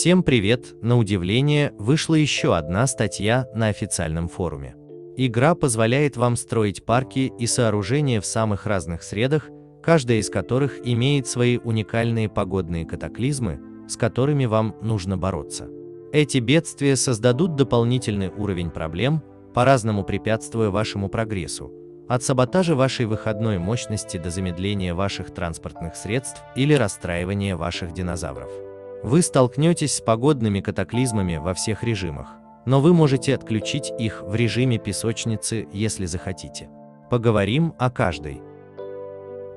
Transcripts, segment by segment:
Всем привет! На удивление, вышла еще одна статья на официальном форуме. Игра позволяет вам строить парки и сооружения в самых разных средах, каждая из которых имеет свои уникальные погодные катаклизмы, с которыми вам нужно бороться. Эти бедствия создадут дополнительный уровень проблем, по-разному препятствуя вашему прогрессу, от саботажа вашей выходной мощности до замедления ваших транспортных средств или расстраивания ваших динозавров. Вы столкнетесь с погодными катаклизмами во всех режимах, но вы можете отключить их в режиме песочницы, если захотите. Поговорим о каждой.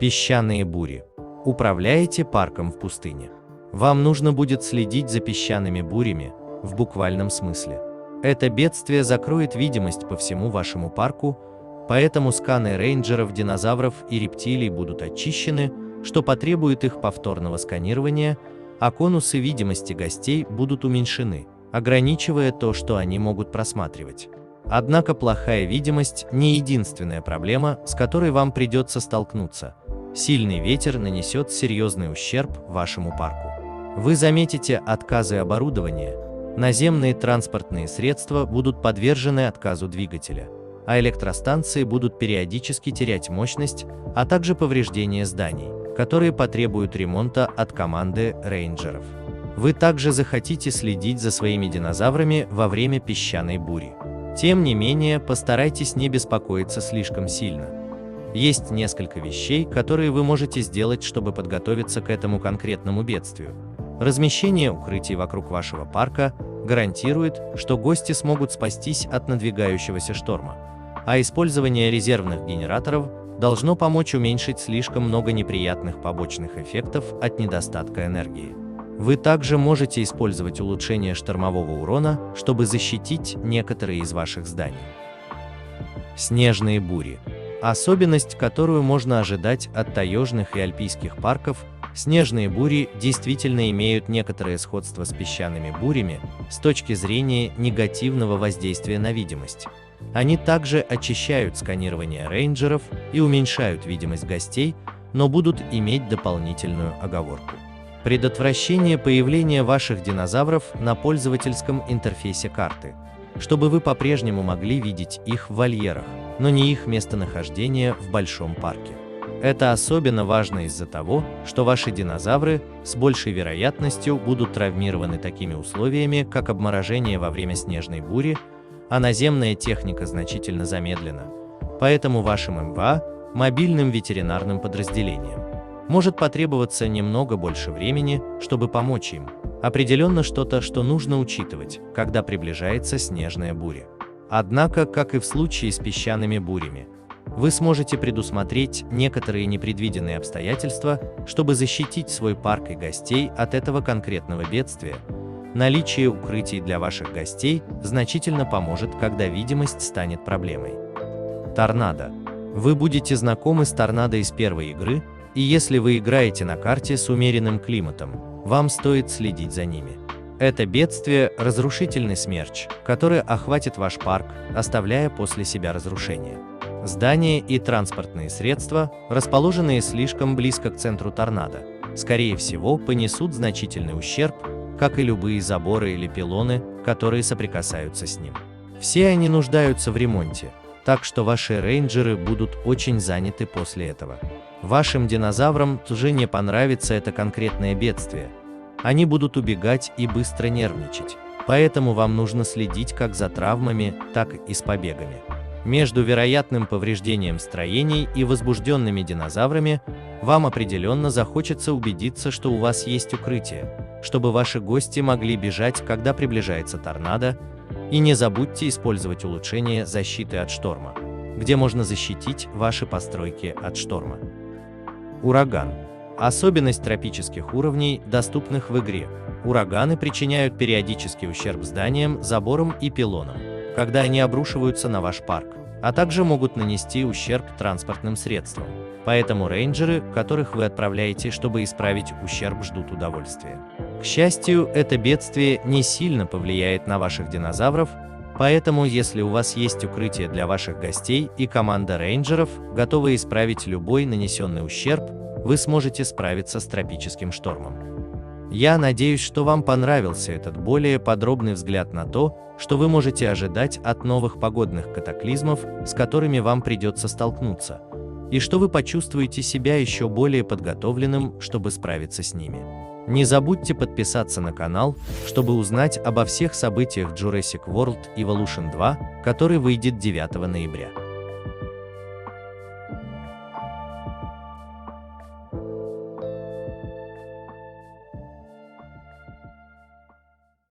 Песчаные бури. Управляете парком в пустыне. Вам нужно будет следить за песчаными бурями, в буквальном смысле. Это бедствие закроет видимость по всему вашему парку, поэтому сканы рейнджеров, динозавров и рептилий будут очищены, что потребует их повторного сканирования, а конусы видимости гостей будут уменьшены, ограничивая то, что они могут просматривать. Однако плохая видимость не единственная проблема, с которой вам придется столкнуться. Сильный ветер нанесет серьезный ущерб вашему парку. Вы заметите отказы оборудования, наземные транспортные средства будут подвержены отказу двигателя, а электростанции будут периодически терять мощность, а также повреждения зданий, которые потребуют ремонта от команды рейнджеров. Вы также захотите следить за своими динозаврами во время песчаной бури. Тем не менее, постарайтесь не беспокоиться слишком сильно. Есть несколько вещей, которые вы можете сделать, чтобы подготовиться к этому конкретному бедствию. Размещение укрытий вокруг вашего парка гарантирует, что гости смогут спастись от надвигающегося шторма, а использование резервных генераторов должно помочь уменьшить слишком много неприятных побочных эффектов от недостатка энергии. Вы также можете использовать улучшение штормового урона, чтобы защитить некоторые из ваших зданий. Снежные бури. Особенность, которую можно ожидать от таежных и альпийских парков, снежные бури действительно имеют некоторое сходство с песчаными бурями с точки зрения негативного воздействия на видимость. Они также очищают сканирование рейнджеров и уменьшают видимость гостей, но будут иметь дополнительную оговорку. Предотвращение появления ваших динозавров на пользовательском интерфейсе карты, чтобы вы по-прежнему могли видеть их в вольерах, но не их местонахождение в большом парке. Это особенно важно из-за того, что ваши динозавры с большей вероятностью будут травмированы такими условиями, как обморожение во время снежной бури, а наземная техника значительно замедлена. Поэтому вашим МВА, мобильным ветеринарным подразделениям, может потребоваться немного больше времени, чтобы помочь им. Определенно что-то, что нужно учитывать, когда приближается снежная буря. Однако, как и в случае с песчаными бурями, вы сможете предусмотреть некоторые непредвиденные обстоятельства, чтобы защитить свой парк и гостей от этого конкретного бедствия. Наличие укрытий для ваших гостей значительно поможет, когда видимость станет проблемой. Торнадо. Вы будете знакомы с торнадо из первой игры, и если вы играете на карте с умеренным климатом, вам стоит следить за ними. Это бедствие – разрушительный смерч, который охватит ваш парк, оставляя после себя разрушения. Здания и транспортные средства, расположенные слишком близко к центру торнадо, скорее всего, понесут значительный ущерб, как и любые заборы или пилоны, которые соприкасаются с ним. Все они нуждаются в ремонте, так что ваши рейнджеры будут очень заняты после этого. Вашим динозаврам тоже не понравится это конкретное бедствие. Они будут убегать и быстро нервничать, поэтому вам нужно следить как за травмами, так и с побегами. Между вероятным повреждением строений и возбужденными динозаврами вам определенно захочется убедиться, что у вас есть укрытие, чтобы ваши гости могли бежать, когда приближается торнадо, и не забудьте использовать улучшение защиты от шторма, где можно защитить ваши постройки от шторма. Ураган. Особенность тропических уровней, доступных в игре. Ураганы причиняют периодический ущерб зданиям, заборам и пилонам, когда они обрушиваются на ваш парк, а также могут нанести ущерб транспортным средствам. Поэтому рейнджеры, которых вы отправляете, чтобы исправить ущерб, ждут удовольствия. К счастью, это бедствие не сильно повлияет на ваших динозавров, поэтому если у вас есть укрытие для ваших гостей и команда рейнджеров, готовы исправить любой нанесенный ущерб, вы сможете справиться с тропическим штормом. Я надеюсь, что вам понравился этот более подробный взгляд на то, что вы можете ожидать от новых погодных катаклизмов, с которыми вам придется столкнуться, и что вы почувствуете себя еще более подготовленным, чтобы справиться с ними. Не забудьте подписаться на канал, чтобы узнать обо всех событиях Jurassic World Evolution 2, который выйдет 9 ноября.